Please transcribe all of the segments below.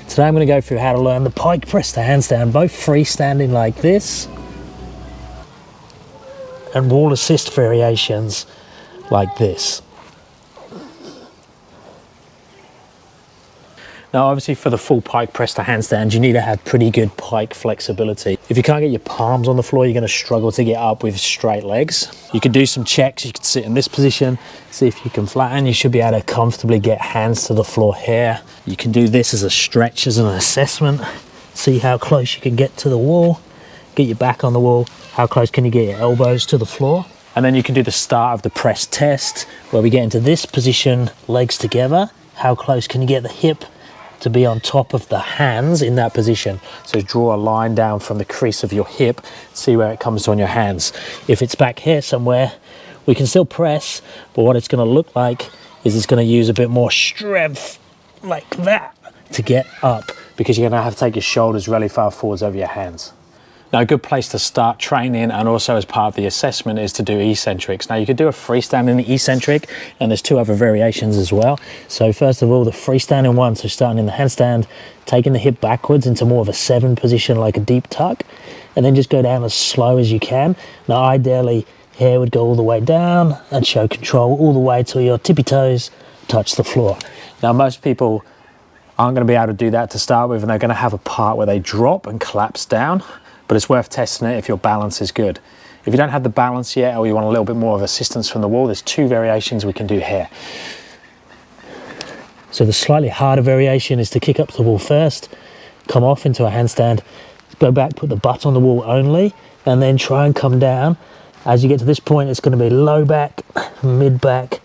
Today I'm going to go through how to learn the pike press to handstand, both freestanding like this and wall assist variations like this. Now obviously for the full pike press to handstand you need to have pretty good pike flexibility. If you can't get your palms on the floor, you're going to struggle to get up with straight legs. You can do some checks. You can sit in this position, see if you can flatten. You should be able to comfortably get hands to the floor here. You can do this as a stretch, as an assessment. See how close you can get to the wall. Get your back on the wall. How close can you get your elbows to the floor? And then you can do the start of the press test where we get into this position, legs together. How close can you get the hip to be on top of the hands in that position? So draw a line down from the crease of your hip, see where it comes on your hands. If it's back here somewhere, we can still press, but what it's going to look like is it's going to use a bit more strength like that to get up, because you're going to have to take your shoulders really far forwards over your hands. Now a good place to start training, and also as part of the assessment, is to do eccentrics. Now you could do a freestanding eccentric, and there's two other variations as well. So first of all, the freestanding one, so starting in the handstand, taking the hip backwards into more of a 7 position like a deep tuck, and then just go down as slow as you can. Now ideally hair would go all the way down and show control all the way till your tippy toes touch the floor. Now most people aren't going to be able to do that to start with, and they're going to have a part where they drop and collapse down. But it's worth testing it if your balance is good. If you don't have the balance yet, or you want a little bit more of assistance from the wall, there's 2 variations we can do here. So the slightly harder variation is to kick up to the wall first, come off into a handstand, go back, put the butt on the wall only, and then try and come down. As you get to this point, it's going to be low back, mid back,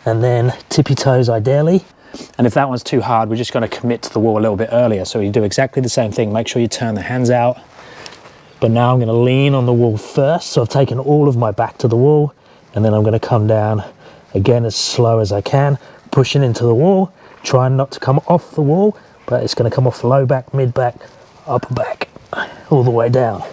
and then tippy toes ideally. And if that one's too hard, we're just going to commit to the wall a little bit earlier. So you do exactly the same thing. Make sure you turn the hands out. But now I'm going to lean on the wall first. So I've taken all of my back to the wall, and then I'm going to come down again as slow as I can, pushing into the wall, trying not to come off the wall, but it's going to come off low back, mid back, upper back, all the way down.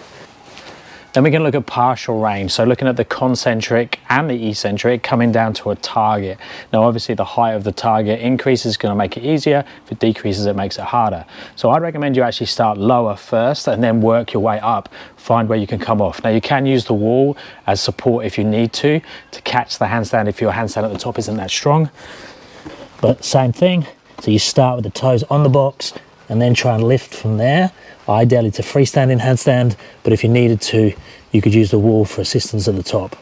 Then we can look at partial range. So looking at the concentric and the eccentric, coming down to a target. Now obviously the height of the target increases is going to make it easier. If it decreases, it makes it harder. So I'd recommend you actually start lower first and then work your way up. Find where you can come off. Now you can use the wall as support if you need to catch the handstand if your handstand at the top isn't that strong. But same thing. So you start with the toes on the box and then try and lift from there. Ideally to freestanding handstand, but if you needed to, you could use the wall for assistance at the top.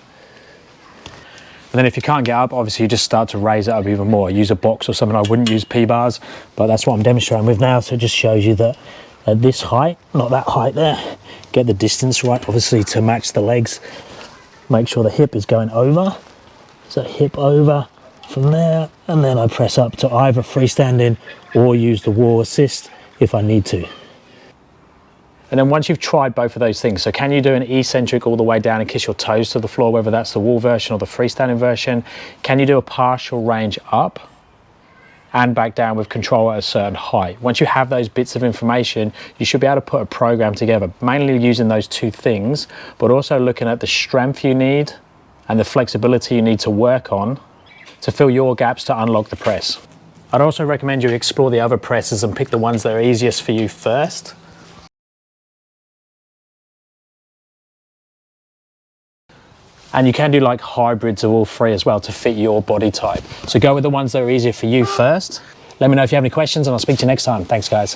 And then if you can't get up, obviously you just start to raise it up even more. Use a box or something. I wouldn't use P-bars, but that's what I'm demonstrating with now. So it just shows you that at this height, not that height there, get the distance right, obviously to match the legs. Make sure the hip is going over. So hip over from there, and then I press up to either freestanding or use the wall assist if I need to. And then once you've tried both of those things, so can you do an eccentric all the way down and kiss your toes to the floor, whether that's the wall version or the freestanding version? Can you do a partial range up and back down with control at a certain height? Once you have those bits of information, you should be able to put a program together, mainly using those 2 things, but also looking at the strength you need and the flexibility you need to work on to fill your gaps to unlock the press. I'd also recommend you explore the other presses and pick the ones that are easiest for you first. And you can do like hybrids of all 3 as well to fit your body type. So go with the ones that are easier for you first. Let me know if you have any questions, and I'll speak to you next time. Thanks guys.